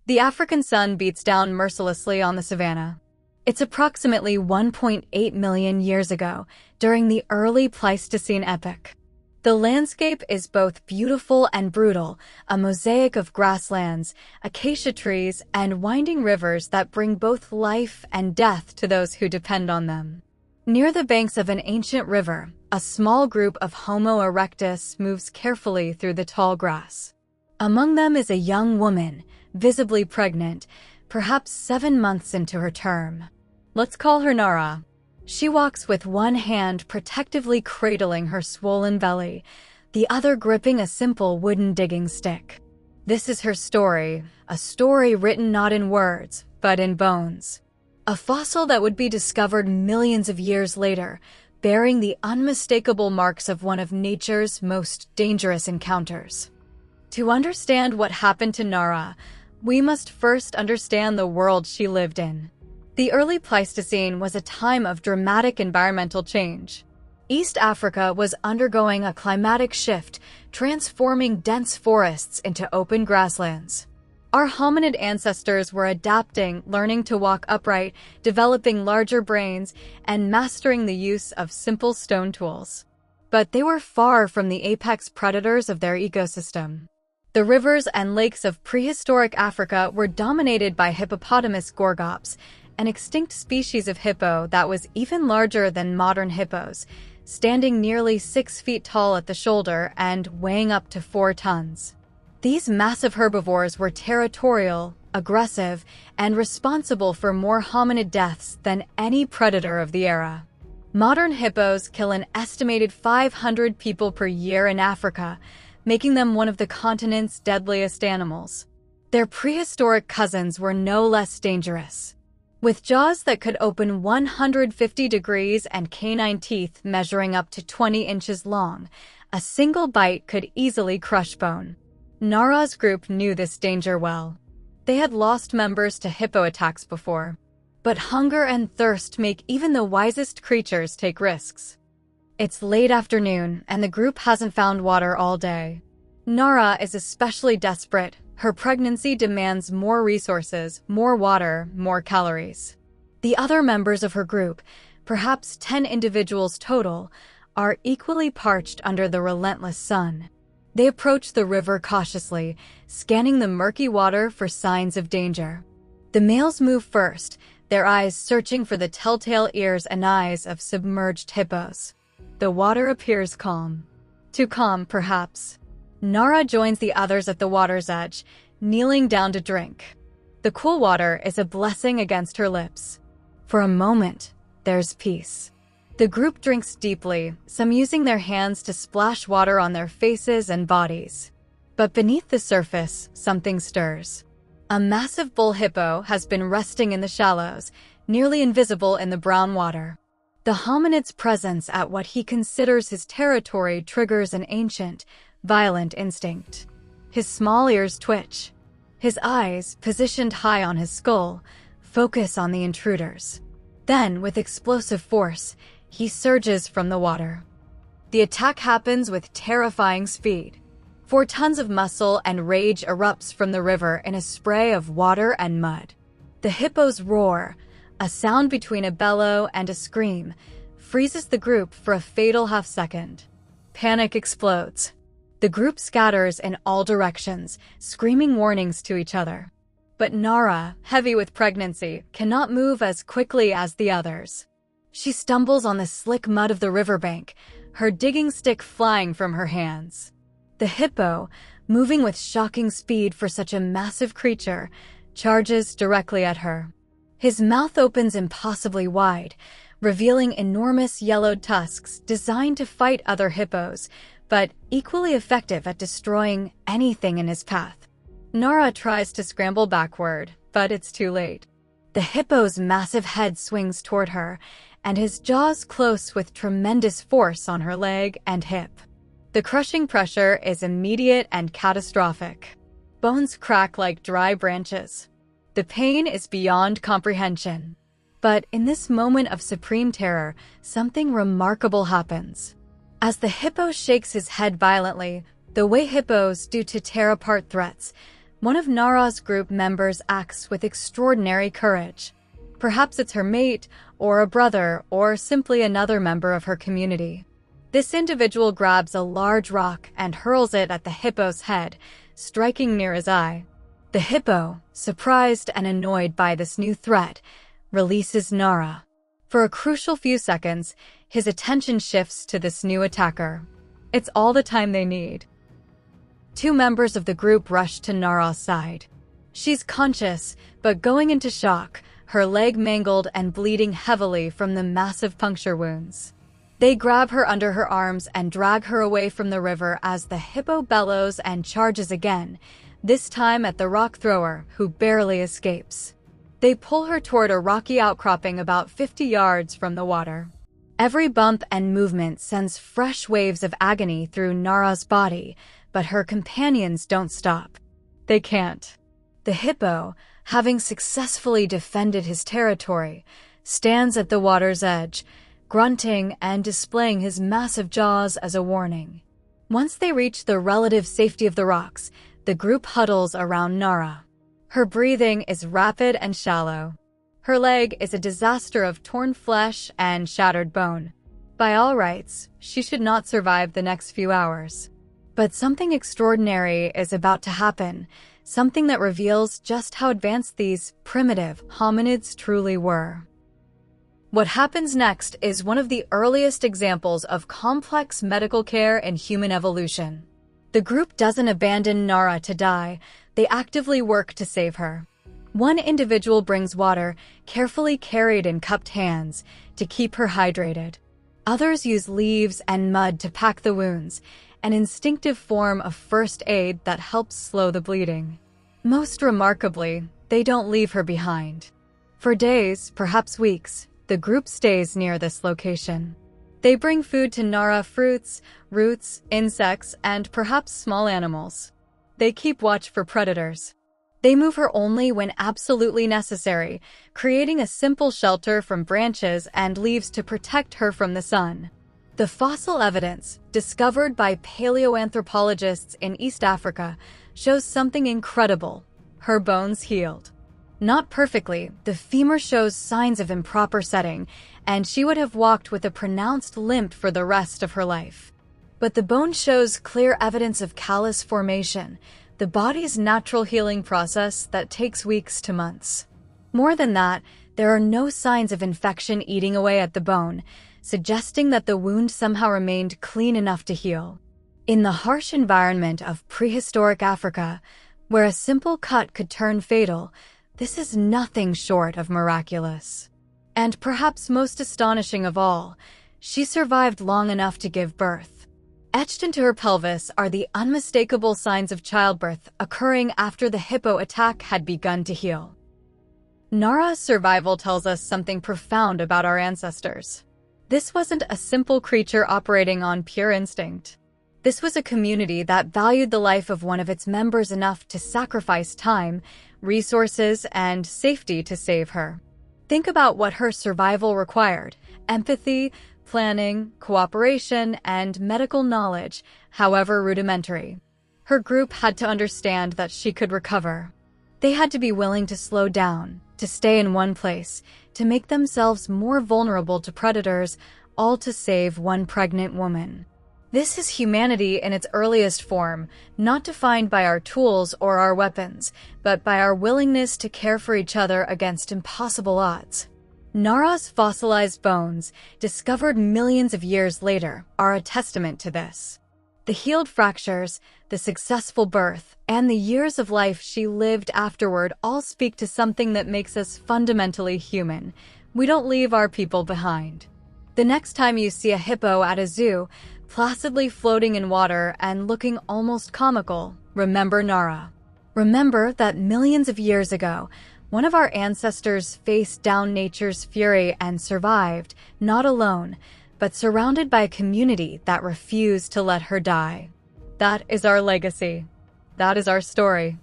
The African sun beats down mercilessly on the savanna. It's approximately 1.8 million years ago, during the early Pleistocene epoch. The landscape is both beautiful and brutal, a mosaic of grasslands, acacia trees, and winding rivers that bring both life and death to those who depend on them. Near the banks of an ancient river, a small group of Homo erectus moves carefully through the tall grass. Among them is a young woman, visibly pregnant, perhaps 7 months into her term. Let's call her Nara. She walks with one hand protectively cradling her swollen belly, the other gripping a simple wooden digging stick. This is her story, a story written not in words, but in bones. A fossil that would be discovered millions of years later, bearing the unmistakable marks of one of nature's most dangerous encounters. To understand what happened to Nara, we must first understand the world she lived in. The early Pleistocene was a time of dramatic environmental change. East Africa was undergoing a climatic shift, transforming dense forests into open grasslands. Our hominid ancestors were adapting, learning to walk upright, developing larger brains, and mastering the use of simple stone tools. But they were far from the apex predators of their ecosystem. The rivers and lakes of prehistoric Africa were dominated by hippopotamus gorgops, an extinct species of hippo that was even larger than modern hippos, standing nearly 6 feet tall at the shoulder and weighing up to 4 tons. These massive herbivores were territorial, aggressive, and responsible for more hominid deaths than any predator of the era. Modern hippos kill an estimated 500 people per year in Africa, making them one of the continent's deadliest animals. Their prehistoric cousins were no less dangerous. With jaws that could open 150 degrees and canine teeth measuring up to 20 inches long, a single bite could easily crush bone. Nara's group knew this danger well. They had lost members to hippo attacks before. But hunger and thirst make even the wisest creatures take risks. It's late afternoon, and the group hasn't found water all day. Nara is especially desperate. Her pregnancy demands more resources, more water, more calories. The other members of her group, perhaps 10 individuals total, are equally parched under the relentless sun. They approach the river cautiously, scanning the murky water for signs of danger. The males move first, their eyes searching for the telltale ears and eyes of submerged hippos. The water appears calm. Too calm, perhaps. Nara joins the others at the water's edge, kneeling down to drink. The cool water is a blessing against her lips. For a moment, there's peace. The group drinks deeply, some using their hands to splash water on their faces and bodies. But beneath the surface, something stirs. A massive bull hippo has been resting in the shallows, nearly invisible in the brown water. The hominid's presence at what he considers his territory triggers an ancient, violent instinct. His small ears twitch. His eyes, positioned high on his skull, focus on the intruders. Then, with explosive force, he surges from the water. The attack happens with terrifying speed. 4 tons of muscle and rage erupts from the river in a spray of water and mud. The hippo's roar, a sound between a bellow and a scream, freezes the group for a fatal half-second. Panic explodes. The group scatters in all directions, screaming warnings to each other. But Nara, heavy with pregnancy, cannot move as quickly as the others. She stumbles on the slick mud of the riverbank, her digging stick flying from her hands. The hippo, moving with shocking speed for such a massive creature, charges directly at her. His mouth opens impossibly wide, revealing enormous yellowed tusks designed to fight other hippos, but equally effective at destroying anything in his path. Nara tries to scramble backward, but it's too late. The hippo's massive head swings toward her, and his jaws close with tremendous force on her leg and hip. The crushing pressure is immediate and catastrophic. Bones crack like dry branches. The pain is beyond comprehension. But in this moment of supreme terror, something remarkable happens. As the hippo shakes his head violently, the way hippos do to tear apart threats, One of Nara's group members acts with extraordinary courage. Perhaps it's her mate, or a brother, or simply another member of her community. This individual grabs a large rock and hurls it at the hippo's head, striking near his eye. The hippo, surprised and annoyed by this new threat, releases Nara. For a crucial few seconds, his attention shifts to this new attacker. It's all the time they need. Two members of the group rush to Nara's side. She's conscious, but going into shock, her leg mangled and bleeding heavily from the massive puncture wounds. They grab her under her arms and drag her away from the river as the hippo bellows and charges again, this time at the rock thrower, who barely escapes. They pull her toward a rocky outcropping about 50 yards from the water. Every bump and movement sends fresh waves of agony through Nara's body, but her companions don't stop. They can't. The hippo, having successfully defended his territory, stands at the water's edge, grunting and displaying his massive jaws as a warning. Once they reach the relative safety of the rocks, the group huddles around Nara. Her breathing is rapid and shallow. Her leg is a disaster of torn flesh and shattered bone. By all rights, she should not survive the next few hours. But something extraordinary is about to happen, something that reveals just how advanced these primitive hominids truly were. What happens next is one of the earliest examples of complex medical care in human evolution. The group doesn't abandon Nara to die, they actively work to save her. One individual brings water, carefully carried in cupped hands, to keep her hydrated. Others use leaves and mud to pack the wounds, an instinctive form of first aid that helps slow the bleeding. Most remarkably, they don't leave her behind. For days, perhaps weeks, the group stays near this location. They bring food to Nara: fruits, roots, insects, and perhaps small animals. They keep watch for predators. They move her only when absolutely necessary, creating a simple shelter from branches and leaves to protect her from the sun. The fossil evidence, discovered by paleoanthropologists in East Africa, shows something incredible. Her bones healed. Not perfectly, the femur shows signs of improper setting, and she would have walked with a pronounced limp for the rest of her life. But the bone shows clear evidence of callus formation, the body's natural healing process that takes weeks to months. More than that, there are no signs of infection eating away at the bone, suggesting that the wound somehow remained clean enough to heal. In the harsh environment of prehistoric Africa, where a simple cut could turn fatal, this is nothing short of miraculous. And perhaps most astonishing of all, she survived long enough to give birth. Etched into her pelvis are the unmistakable signs of childbirth occurring after the hippo attack had begun to heal. Nara's survival tells us something profound about our ancestors. This wasn't a simple creature operating on pure instinct. This was a community that valued the life of one of its members enough to sacrifice time, resources, and safety to save her. Think about what her survival required: empathy, planning, cooperation, and medical knowledge, however rudimentary. Her group had to understand that she could recover. They had to be willing to slow down, to stay in one place, to make themselves more vulnerable to predators, all to save one pregnant woman. This is humanity in its earliest form, not defined by our tools or our weapons, but by our willingness to care for each other against impossible odds. Nara's fossilized bones, discovered millions of years later, are a testament to this. The healed fractures, the successful birth, and the years of life she lived afterward all speak to something that makes us fundamentally human. We don't leave our people behind. The next time you see a hippo at a zoo, placidly floating in water and looking almost comical, remember Nara. Remember that millions of years ago, one of our ancestors faced down nature's fury and survived, not alone, but surrounded by a community that refused to let her die. That is our legacy. That is our story.